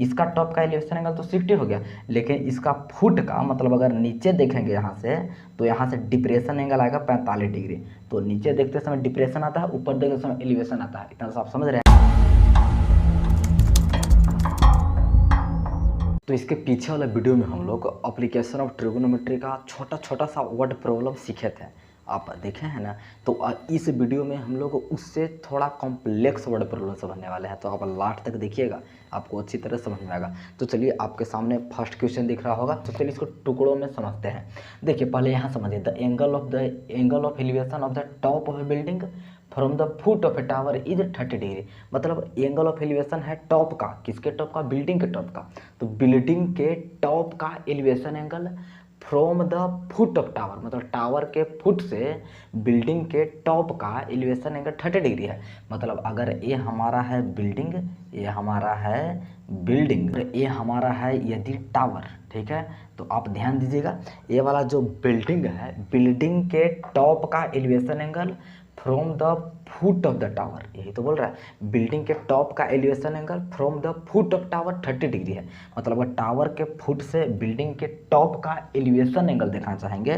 इसका टॉप का elevation angle तो 60 हो गया, लेकिन इसका फुट का मतलब अगर नीचे देखेंगे यहाँ से, तो यहाँ से डिप्रेशन एंगल आएगा 45 डिग्री। तो नीचे देखते समय डिप्रेशन आता है, ऊपर देखते समय एलिवेशन आता है। इतना आप समझ रहे हैं। तो इसके पीछे वाले वीडियो में हम लोग एप्लीकेशन ऑफ ट्रिगोनोमेट्री का छोटा छोटा सा वर्ड प्रॉब्लम सीखे थे, आप देखे हैं ना। तो इस वीडियो में हम लोग उससे थोड़ा कॉम्प्लेक्स वर्ड प्रॉब्लम समझने वाले हैं। तो आप लास्ट तक देखिएगा, आपको अच्छी तरह समझ में आएगा। तो चलिए, आपके सामने फर्स्ट क्वेश्चन दिख रहा होगा, तो चलिए इसको टुकड़ों में समझते हैं। देखिए, पहले यहाँ समझिए, the angle of elevation of the top of A building from the foot of A tower is 30 degree. मतलब एंगल ऑफ एलिवेशन है टॉप का, किसके टॉप का? बिल्डिंग के टॉप का। तो बिल्डिंग के टॉप का elevation angle from the foot of tower, मतलब टावर के फुट से बिल्डिंग के टॉप का एलिवेशन एंगल 30 डिग्री है। मतलब अगर ये हमारा है बिल्डिंग, ये हमारा है बिल्डिंग, ये हमारा है यदि टावर, ठीक है। तो आप ध्यान दीजिएगा, ये वाला जो बिल्डिंग है, बिल्डिंग के टॉप का elevation angle from the foot of the tower, यही तो बोल रहा है। बिल्डिंग के टॉप का elevation angle from the foot of tower 30 degree है। मतलब अगर टावर के फुट से बिल्डिंग के टॉप का एलिवेशन एंगल देखना चाहेंगे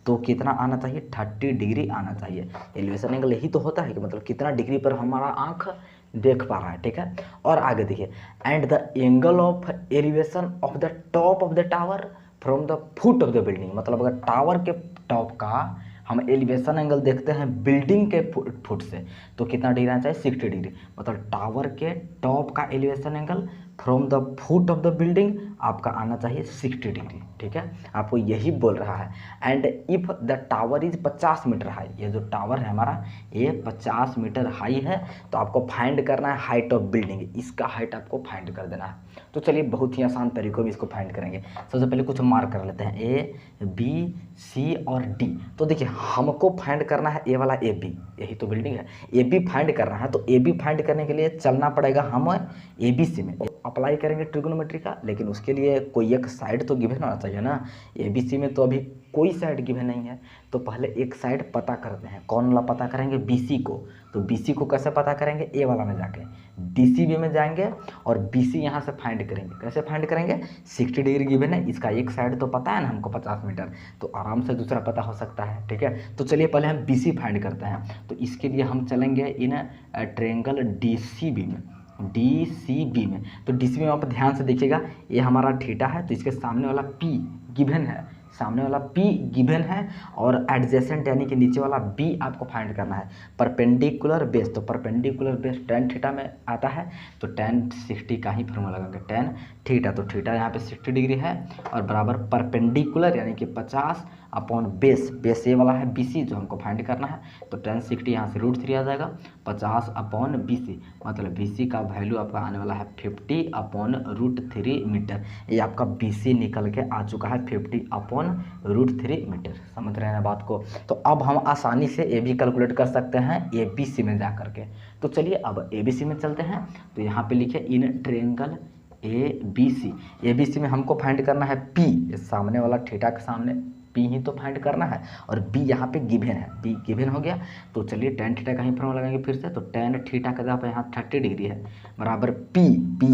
तो कितना आना चाहिए? 30 डिग्री आना चाहिए। एलिवेशन एंगल यही तो होता है कि मतलब कितना डिग्री पर हमारा आंख देख पा रहा है, ठीक है। और आगे देखिए, and the angle of elevation of the top of the tower from the foot of the building. मतलब अगर टावर के टॉप का हम एलिवेशन एंगल देखते हैं बिल्डिंग के फुट से, तो कितना डिग्री आना चाहिए? 60 डिग्री। मतलब टावर के टॉप का elevation angle from the foot of the building आपका आना चाहिए 60 डिग्री, ठीक है। आपको यही बोल रहा है। And if the tower is 50 metre high, ये जो टावर है हमारा, ये 50 मीटर हाई है, तो आपको फाइंड करना है हाइट ऑफ बिल्डिंग। इसका हाइट आपको फाइंड कर देना है। तो चलिए, बहुत ही आसान तरीकों में इसको फाइंड करेंगे। सबसे पहले कुछ मार्क कर लेते हैं, ए, बी, सी और डी। तो देखिए, हमको फाइंड करना है ए वाला ए बी, यही तो बिल्डिंग है। ए बी फाइंड करना है, तो ए बी फाइंड करने के लिए चलना पड़ेगा हम ए बी सी में अप्लाई करेंगे ट्रिगोनोमेट्री का। लेकिन उसके लिए कोई एक साइड तो गिवन होना चाहिए ना। ए बी सी में तो अभी कोई साइड गिवन नहीं है, तो पहले एक साइड पता करते हैं। कौन वाला पता करेंगे? बी सी को। तो बी सी को कैसे पता करेंगे? ए वाला में जाके डी सी बी में जाएंगे और बी सी यहाँ से फाइंड करेंगे। कैसे फाइंड करेंगे? 60 डिग्री गिवन है, इसका एक साइड तो पता है ना हमको 50 मीटर, तो आराम से दूसरा पता हो सकता है, ठीक है। तो चलिए पहले हम बी सी फाइंड करते हैं। तो इसके लिए हम चलेंगे in triangle D C B में, डी सी बी में। तो डी सी बी में आप ध्यान से देखिएगा, ये हमारा थीटा है, तो इसके सामने वाला पी गिवन है, सामने वाला P गिवन है, और एडजेसेंट यानी कि नीचे वाला B आपको फाइंड करना है। परपेंडिकुलर बेस, तो परपेंडिकुलर बेस tan थीटा में आता है, तो tan 60 का ही फॉर्मूला लगाएंगे, tan थीटा। तो थीटा यहाँ पे 60 डिग्री है, और बराबर परपेंडिकुलर यानी कि 50 अपॉन बेस, बेस ये वाला है BC जो हमको फाइंड करना है। तो tan 60 यहाँ से √3 आ जाएगा, 50 अपॉन BC, मतलब BC का वैल्यू आपका आने वाला है 50 अपॉन √3 मीटर। ये आपका BC निकल के आ चुका है 50 अपॉन √3 मीटर। समझ रहे हैं ना बात को। तो अब हम आसानी से ए बी कैलकुलेट कर सकते हैं ए बी सी में जा करके। तो चलिए अब ए बी सी में चलते हैं। तो यहाँ पे लिखे in triangle A B C. A B C में हमको फाइंड करना है P, सामने वाला थीटा के सामने P ही तो फाइंड करना है, और B यहाँ पे गिवन है, B गिवन हो गया। तो चलिए tan थीटा का ही फॉर्मूला लगाएंगे फिर से। तो tan थीटा का जगह पे यहाँ 30 डिग्री है, बराबर P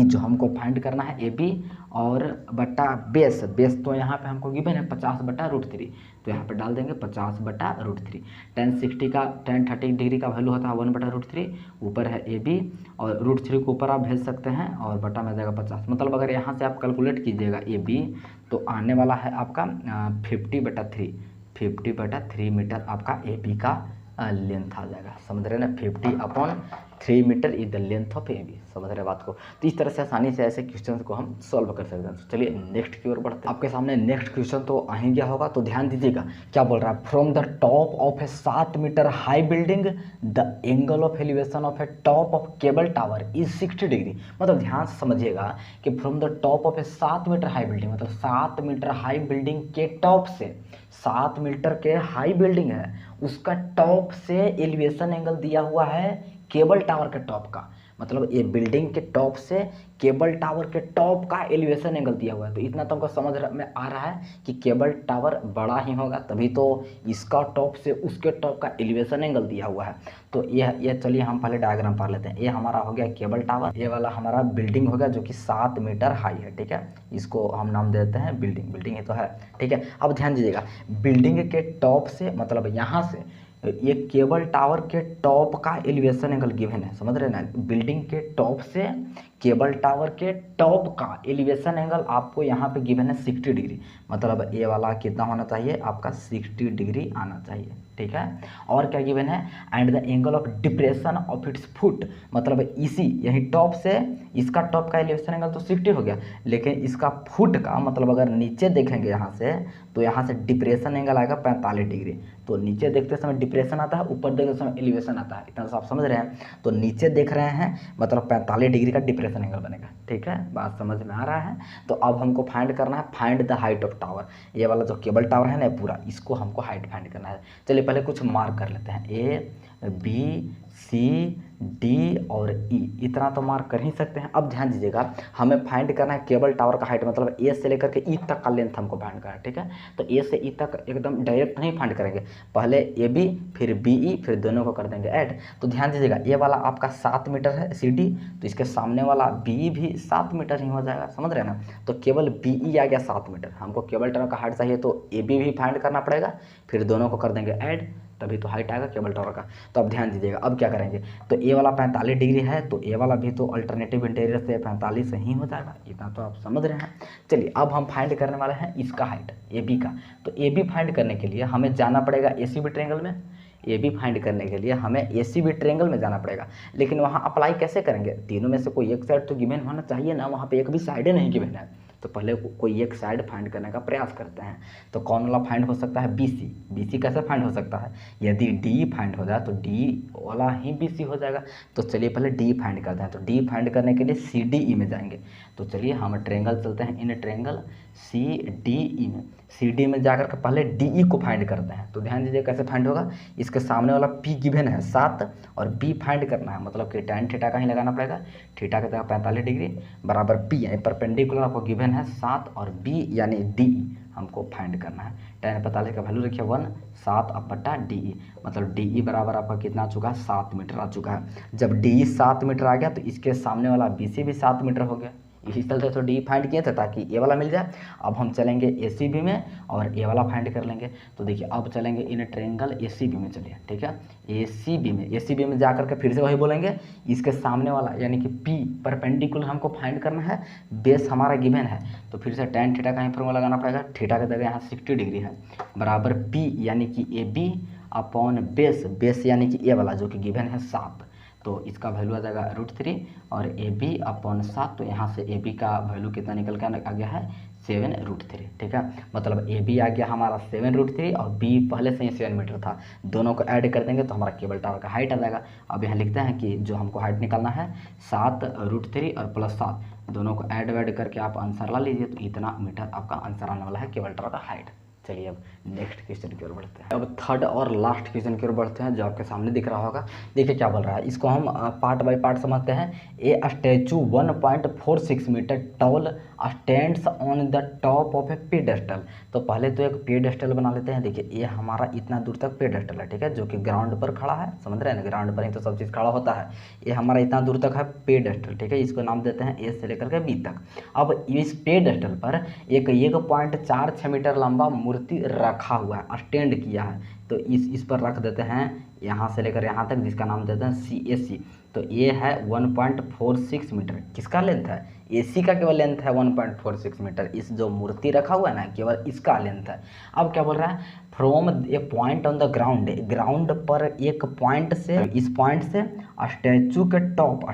जो हमको फाइंड करना है ए बी, और बटा बेस, तो यहाँ पे हमको गिवन है 50/√3, तो यहाँ पे डाल देंगे 50/√3। tan 60 का, tan 30 डिग्री का वैल्यू होता है 1/√3, ऊपर है ए बी, और √3 को ऊपर आप भेज सकते हैं, और बटा में जाएगा 50। मतलब अगर यहाँ से आप कैलकुलेट कीजिएगा ए बी, तो आने वाला है आपका 50/3 मीटर आपका ए बी का लेंथ आ जाएगा। समझ रहे हैं ना, 50/3 metre is the length of A B. समझ रहे बात को। तो इस तरह से आसानी से ऐसे क्वेश्चन को हम सॉल्व कर सकते हैं। तो चलिए नेक्स्ट की ओर बढ़ते हैं। आपके सामने नेक्स्ट क्वेश्चन तो आ ही गया होगा, तो ध्यान दीजिएगा क्या बोल रहा है। From the top of a 7 metre high building the angle of elevation of a top of cable tower is 60 degree. मतलब ध्यान से समझिएगा कि from the top of a 7 metre high building, मतलब 7 मीटर हाई बिल्डिंग के top से, 7 metre के high building है, उसका टॉप से एलिवेशन एंगल दिया हुआ है केबल टावर के टॉप का। मतलब ये बिल्डिंग के टॉप से केबल टावर के टॉप का एलिवेशन एंगल दिया हुआ है। तो इतना तो हमको समझ में आ रहा है कि केबल टावर बड़ा ही होगा, तभी तो इसका टॉप से उसके टॉप का एलिवेशन एंगल दिया हुआ है। तो ये चलिए हम पहले डायग्राम पढ़ लेते हैं। ये हमारा हो गया केबल टावर, ये वाला हमारा बिल्डिंग हो गया जो कि 7 मीटर हाई है, ठीक है। इसको हम नाम देते हैं बिल्डिंग, बिल्डिंग ही तो है, ठीक है। अब ध्यान दीजिएगा, बिल्डिंग के टॉप से मतलब यहाँ से ये केबल टावर के टॉप का एलिवेशन एंगल गिवन है, समझ रहे ना। बिल्डिंग के टॉप से केबल टावर के टॉप का एलिवेशन एंगल आपको यहाँ पे गिवन है 60 डिग्री। मतलब ये वाला कितना होना चाहिए आपका 60 डिग्री आना चाहिए, ठीक है। और क्या गिवन है, and the angle of depression of its foot, मतलब इसी यही टॉप से इसका टॉप का एलिवेशन एंगल तो 60 हो गया, लेकिन इसका फुट का मतलब अगर नीचे देखेंगे यहाँ से तो यहाँ से डिप्रेशन एंगल आएगा 45 डिग्री। तो नीचे देखते समय डिप्रेशन आता है, ऊपर देखते समय एलिवेशन आता है, इतना आप समझ रहे हैं। तो नीचे देख रहे हैं मतलब 45 डिग्री का डिप्रेशन एंगल बनेगा, ठीक है। बात समझ में आ रहा है। तो अब हमको फाइंड करना है, find the height of tower. ये वाला जो केबल टावर है ना पूरा, इसको हमको हाइट फाइंड करना है। चलिए पहले कुछ मार्क कर लेते हैं, ए बी सी डी और ई, इतना तो मार्क कर ही सकते हैं। अब ध्यान दीजिएगा, हमें फाइंड करना है केबल टावर का हाइट, मतलब ए से लेकर के ई तक का लेंथ हमको फाइंड करना है, ठीक है। तो ए से ई तक एकदम डायरेक्ट नहीं फाइंड करेंगे, पहले ए बी फिर बी ई फिर दोनों को कर देंगे ऐड। तो ध्यान दीजिएगा, ये वाला आपका 7 मीटर है सी डी, तो इसके सामने वाला बी भी 7 मीटर ही हो जाएगा, समझ रहे हैं ना। तो केवल बी ई आ गया 7 मीटर, हमको केबल टावर का हाइट चाहिए तो ए बी भी फाइंड करना पड़ेगा, फिर दोनों को कर देंगे ऐड, तभी तो हाइट आएगा केबल टावर का। तो अब ध्यान दीजिएगा, अब क्या करेंगे, तो ए वाला 45 डिग्री है तो ए वाला भी तो अल्टरनेटिव इंटीरियर से 45 ही हो जाएगा, इतना तो आप समझ रहे हैं। चलिए अब हम फाइंड करने वाले हैं इसका हाइट ए बी का। तो ए बी फाइंड करने के लिए हमें जाना पड़ेगा ए सी बी ट्रायंगल में। ए बी फाइंड करने के लिए हमें ए सी बी ट्रायंगल में जाना पड़ेगा, लेकिन वहाँ अप्लाई कैसे करेंगे, तीनों में से कोई एक साइड तो गिवन होना चाहिए ना, वहाँ पे एक भी साइड नहीं गिवन है। तो पहले कोई एक साइड फाइंड करने का प्रयास करते हैं। तो कौन वाला फाइंड हो सकता है, BC। BC कैसे फाइंड हो सकता है, यदि D फाइंड हो जाए तो D वाला ही BC हो जाएगा। तो चलिए पहले D फाइंड करते हैं। तो D फाइंड करने के लिए CDE में जाएंगे। तो चलिए हम ट्रायंगल चलते हैं, इन ट्रायंगल CDE में, CD में जाकर के पहले DE को फाइंड करते हैं। तो ध्यान दीजिए कैसे फाइंड होगा, इसके सामने वाला P गिवन है 7 और B फाइंड करना है, मतलब कि tan थीटा का ही लगाना पड़ेगा, थीटा की जगह 45 डिग्री बराबर P यानी परपेंडिकुलर आपको गिवन है 7 और B यानी DE हमको फाइंड करना है। tan 45 का वैल्यू रखिए 1, 7 अब बटा DE, मतलब DE बराबर आपका कितना आ चुका है 7 मीटर आ चुका है। जब DE 7 मीटर आ गया तो इसके सामने वाला BC भी 7 मीटर हो गया, इसी तरह से तो डी फाइंड किए थे ताकि ए वाला मिल जाए। अब हम चलेंगे ए सी बी में और ए वाला फाइंड कर लेंगे। तो देखिए अब चलेंगे in triangle A C B में, चलिए ठीक है। ए सी बी में जाकर के फिर से वही बोलेंगे, इसके सामने वाला यानी कि पी परपेंडिकुलर हमको फाइंड करना है, बेस हमारा गिवन है। तो फिर से tan थीटा का ही फॉर्मूला लगाना पड़ेगा, थीटा की जगह यहाँ 60 डिग्री है बराबर पी यानी कि A B upon base, base यानी कि ए वाला जो कि गिवन है 7, तो इसका वैल्यू आ जाएगा √3 और ए बी अपॉन 7। तो यहाँ से ए बी का वैल्यू कितना निकल के आ गया है 7√3, ठीक है। मतलब ए बी आ गया हमारा 7√3 और बी पहले से ही 7 मीटर था, दोनों को ऐड कर देंगे तो हमारा केबल टावर का हाइट आ जाएगा। अब यहाँ लिखते हैं कि जो हमको हाइट निकालना है 7√3 और +7, दोनों को ऐड वैड करके आप आंसर ला लीजिए, तो इतना मीटर आपका आंसर आने वाला है केबल टावर का हाइट। चलिए अब नेक्स्ट क्वेश्चन की ओर बढ़ते हैं। अब थर्ड और लास्ट क्वेश्चन की ओर बढ़ते हैं जो आपके सामने दिख रहा होगा। देखिए क्या बोल रहा है, इसको हम पार्ट बाय पार्ट समझते हैं। A statue 1.46 metre tall stands on the top of a pedestal. तो पहले तो एक पेडेस्टल बना लेते हैं। देखिए ये हमारा इतना दूर तक पेडेस्टल है, ठीक है, जो कि ग्राउंड पर खड़ा है, समझ रहे हैं ना, ग्राउंड पर ही तो सब चीज़ खड़ा होता है। ये हमारा इतना दूर तक है पेडेस्टल, ठीक है, इसको नाम देते हैं ए से लेकर के बी तक। अब इस पेडेस्टल पर एक 1.46 मीटर लंबा मूर्ति रखा हुआ है, स्टैंड किया है। तो इस पर रख देते हैं यहाँ से लेकर यहाँ तक, जिसका नाम देते हैं CAC। तो ये है 1.46 मीटर, किसका लेंथ है, AC का केवल लेंथ है 1.46 मीटर, इस जो मूर्ति रखा हुआ है ना केवल इसका लेंथ है। अब क्या बोल रहा है, from A point on the ground, ground पर एक पॉइंट से, इस पॉइंट से स्टैचू के टॉप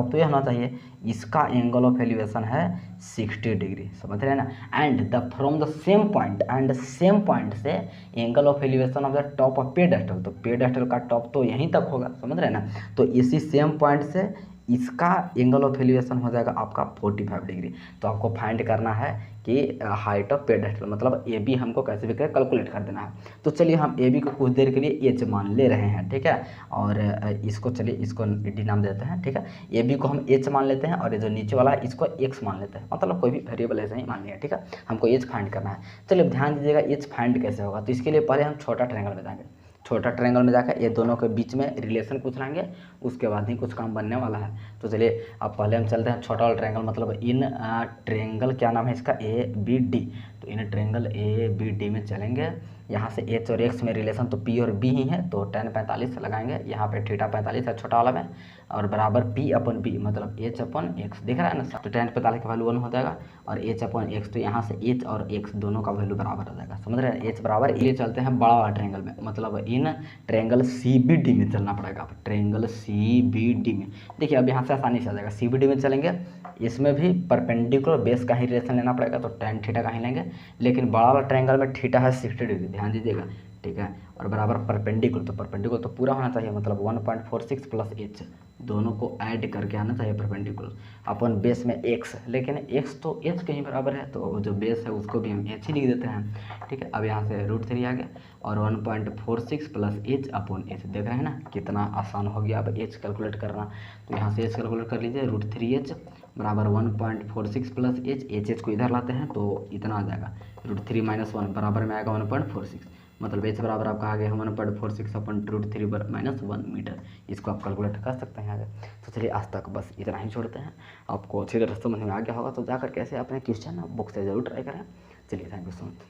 तो ये होना चाहिए, इसका एंगल ऑफ एलिवेशन है 60 डिग्री, समझ रहे हैं ना। And the from the same point, and same point से angle of elevation of the top of pedestal, तो पेडेस्टल का टॉप तो यहीं तक होगा, समझ रहे हैं ना। तो इसी सेम पॉइंट से इसका एंगल ऑफ एलिवेशन हो जाएगा आपका 45 डिग्री। तो आपको फाइंड करना है कि हाइट ऑफ पेडेस्टल, मतलब ए बी हमको कैसे भी करके कैलकुलेट कर देना है। तो चलिए हम ए बी को कुछ देर के लिए एच मान ले रहे हैं, ठीक है। और इसको चलिए इसको डी नाम देते हैं, ठीक है। ए बी को हम एच मान लेते हैं और ये जो नीचे वाला है इसको एक्स मान लेते हैं, मतलब कोई भी वेरिएबल ऐसे ही मान लिया, ठीक है। हमको एच फाइंड करना है। चलिए ध्यान दीजिएगा एच फाइंड कैसे होगा। तो इसके लिए पहले हम छोटा ट्रायंगल में जाएंगे। छोटा ट्रायंगल में जाकर ये दोनों के बीच में रिलेशन पूछ लेंगे, उसके बाद ही कुछ काम बनने वाला है। तो चलिए अब पहले हम चलते हैं छोटा वाला ट्रायंगल, मतलब इन ट्रायंगल क्या नाम है इसका, ए बी डी। तो इन ट्रायंगल ए बी डी में चलेंगे। यहाँ से एच और एक्स में रिलेशन तो पी और बी ही है, तो tan 45 लगाएंगे। यहाँ पे थीटा 45 है छोटा वाला में, और बराबर पी अपन बी, मतलब एच अपन एक्स दिख रहा है ना। तो tan 45 का वैल्यू 1 हो जाएगा और एच अपन एक्स, तो यहाँ से एच और एक्स दोनों का वैल्यू बराबर हो जाएगा, समझ रहे हैं। एच बराबर ये चलते हैं बड़ा वाला ट्रायंगल में, मतलब in triangle C B D में चलना पड़ेगा। आप ट्रायंगल सी बी डी में देखिए, अब यहाँ से आसानी से आ जाएगा। सी बी डी में चलेंगे, इसमें भी परपेंडिकुलर बेस का ही रिलेशन लेना पड़ेगा, तो tan थीटा का ही लेंगे। लेकिन बड़ा वाला ट्रायंगल में थीटा है 60 डिग्री, ध्यान दीजिएगा, ठीक है। और बराबर परपेंडिकुलर, तो परपेंडिकुलर तो पूरा होना चाहिए, मतलब 1.46 प्लस एच, दोनों को ऐड करके आना चाहिए परपेंडिकुलर। अपन बेस में एक्स, लेकिन एक्स तो एच के ही बराबर है, तो जो बेस है उसको भी हम एच ही लिख देते हैं, ठीक है। अब यहाँ से √3 आ गया और 1.46 प्लस एच अपॉन एच, देख रहे हैं ना कितना आसान हो गया अब एच कैलकुलेट करना। तो यहाँ से एच कैलकुलेट कर लीजिए, √3h बराबर 1.46 प्लस एच को इधर लाते हैं तो इतना आ जाएगा, √3 - 1 बराबर में आएगा 1.46, मतलब एच बराबर आपका आ गया 1.46 अपन √3 -1 मीटर। इसको आप कैलकुलेट कर सकते हैं आगे। तो चलिए आज तक बस इतना ही छोड़ते हैं। आपको अच्छी तरह समझ में आ गया होगा, तो जाकर कैसे अपने क्वेश्चन बुक से जरूर ट्राई करें। चलिए थैंक यू सो मच।